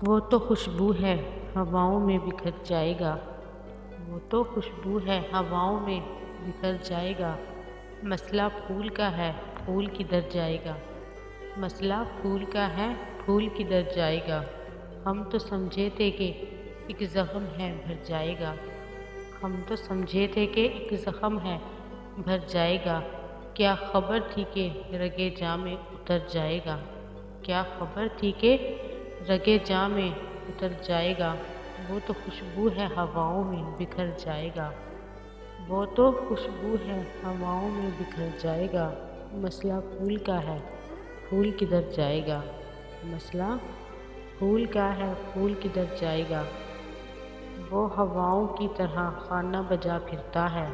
وہ تو خوشبو ہے ہواؤں میں بکھر جائے گا، وہ تو خوشبو ہے ہواؤں میں بکھر جائے گا، مسئلہ پھول کا ہے پھول کدھر جائے گا، مسئلہ پھول کا ہے پھول کدھر جائے گا، ہم تو سمجھے تھے کہ ایک زخم ہے بھر جائے گا، ہم تو سمجھے تھے کہ ایک زخم ہے بھر جائے گا، کیا خبر تھی کہ رگے جاں میں اتر جائے گا، کیا خبر تھی کہ رگے جاں میں اتر جائے گا، وہ تو خوشبو ہے ہواؤں میں بکھر جائے گا، وہ تو خوشبو ہے ہواؤں میں بکھر جائے گا، مسئلہ پھول کا ہے پھول کدھر جائے گا، مسئلہ پھول کا ہے پھول کدھر جائے گا، وہ ہواؤں کی طرح خانہ بجا پھرتا ہے،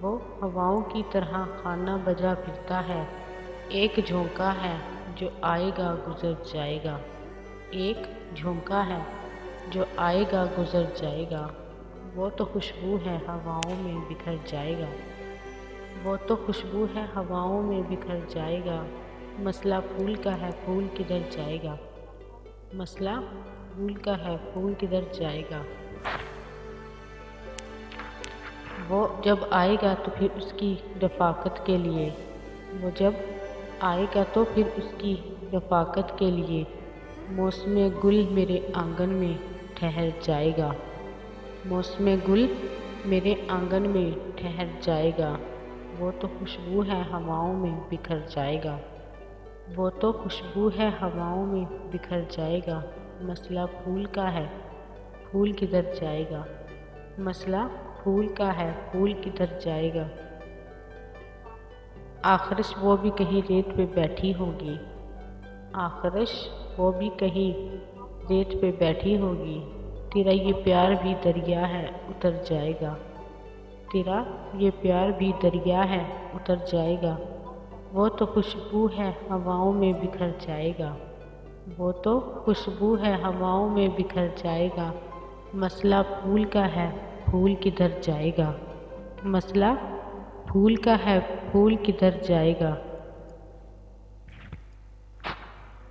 وہ ہواؤں کی طرح خانہ بجا پھرتا ہے، ایک جھونکا ہے جو آئے گا گزر جائے گا، ایک جھونکا ہے جو آئے گا گزر جائے گا، وہ تو خوشبو ہے ہواؤں میں بکھر جائے گا، وہ تو خوشبو ہے ہواؤں میں بکھر جائے گا، مسئلہ پھول کا ہے پھول کدھر جائے گا، مسئلہ پھول کا ہے پھول کدھر جائے گا، وہ جب آئے گا تو پھر اس کی رفاقت کے لیے، وہ جب آئے گا تو پھر اس کی رفاقت کے لیے، موسم گل میرے آنگن میں ٹھہر جائے گا، موسم گل میرے آنگن میں ٹھہر جائے گا، وہ تو خوشبو ہے ہواؤں میں بکھر جائے گا، وہ تو خوشبو ہے ہواؤں میں بکھر جائے گا، مسئلہ پھول کا ہے پھول کدھر جائے گا، مسئلہ پھول کا ہے پھول کدھر جائے گا، آخرش وہ بھی کہیں ریت پہ بیٹھی ہوگی، آخرش وہ بھی کہیں ریت پہ بیٹھی ہوگی، تیرا یہ پیار بھی دریا ہے اتر جائے گا، تیرا یہ پیار بھی دریا ہے اتر جائے گا، وہ تو خوشبو ہے ہواؤں میں بکھر جائے گا، وہ تو خوشبو ہے ہواؤں میں بکھر جائے گا، مسئلہ پھول کا ہے پھول کدھر جائے گا، مسئلہ پھول کا ہے پھول کدھر جائے گا،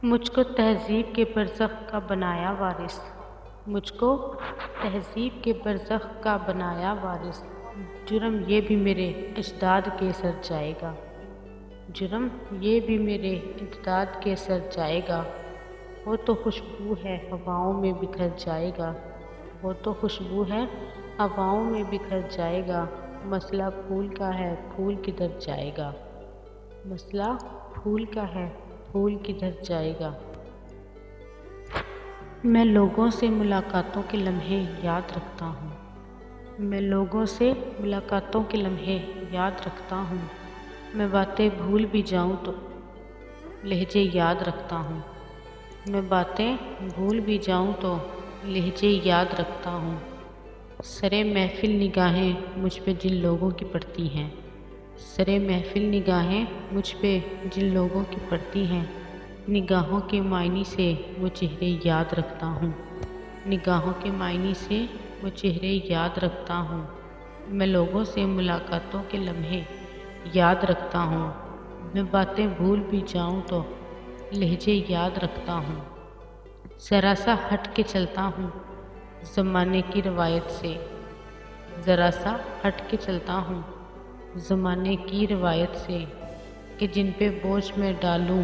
مجھ کو تہذیب کے برزخ کا بنایا وارث، مجھ کو تہذیب کے برزخ کا بنایا وارث، جرم یہ بھی میرے اجداد کے سر جائے گا، جرم یہ بھی میرے اجداد کے سر جائے گا، وہ تو خوشبو ہے ہواؤں میں بکھر جائے گا، وہ تو خوشبو ہے ہواؤں میں بکھر جائے گا، مسئلہ پھول کا ہے پھول کدھر جائے گا، مسئلہ پھول کا ہے پھول کدھر جائے گا، میں لوگوں سے ملاقاتوں کے لمحے یاد رکھتا ہوں، میں لوگوں سے ملاقاتوں کے لمحے یاد رکھتا ہوں، میں باتیں بھول بھی جاؤں تو لہجے یاد رکھتا ہوں، میں باتیں بھول بھی جاؤں تو لہجے یاد رکھتا ہوں، سرے محفل نگاہیں مجھ پہ جن لوگوں کی پڑتی ہیں، سرے محفل نگاہیں مجھ پہ جن لوگوں کی پڑتی ہیں، نگاہوں کے معنی سے وہ چہرے یاد رکھتا ہوں، نگاہوں کے معنی سے وہ چہرے یاد رکھتا ہوں، میں لوگوں سے ملاقاتوں کے لمحے یاد رکھتا ہوں، میں باتیں بھول بھی جاؤں تو لہجے یاد رکھتا ہوں، ذرا سا ہٹ کے چلتا ہوں زمانے کی روایت سے، ذرا سا ہٹ کے چلتا ہوں زمانے کی روایت سے، کہ جن پہ بوجھ میں ڈالوں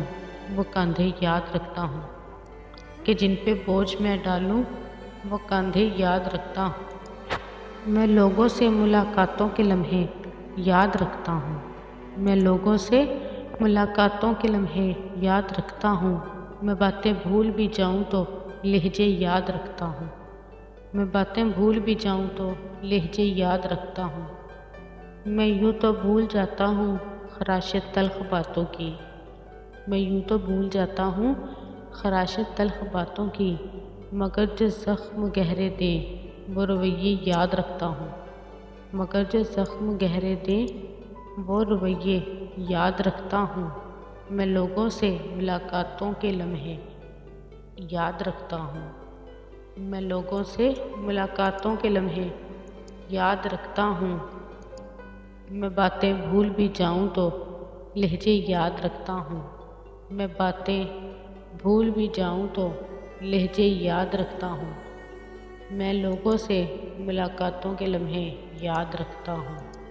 وہ کاندھے یاد رکھتا ہوں، کہ جن پہ بوجھ میں ڈالوں وہ کاندھے یاد رکھتا ہوں، میں لوگوں سے ملاقاتوں کے لمحے یاد رکھتا ہوں، میں لوگوں سے ملاقاتوں کے لمحے یاد رکھتا ہوں، میں باتیں بھول بھی جاؤں تو لہجے یاد رکھتا ہوں، میں باتیں بھول بھی جاؤں تو لہجے یاد رکھتا ہوں، میں یوں تو بھول جاتا ہوں خراش تلخ باتوں کی، میں یوں تو بھول جاتا ہوں خراش تلخ باتوں کی، مگر جو زخم گہرے دیں وہ رویے یاد رکھتا ہوں، مگر جو زخم گہرے دیں وہ رویے یاد رکھتا ہوں، میں لوگوں سے ملاقاتوں کے لمحے یاد رکھتا ہوں، میں لوگوں سے ملاقاتوں کے لمحے یاد رکھتا ہوں، میں باتیں بھول بھی جاؤں تو لہجے یاد رکھتا ہوں، میں باتیں بھول بھی جاؤں تو لہجے یاد رکھتا ہوں، میں لوگوں سے ملاقاتوں کے لمحے یاد رکھتا ہوں۔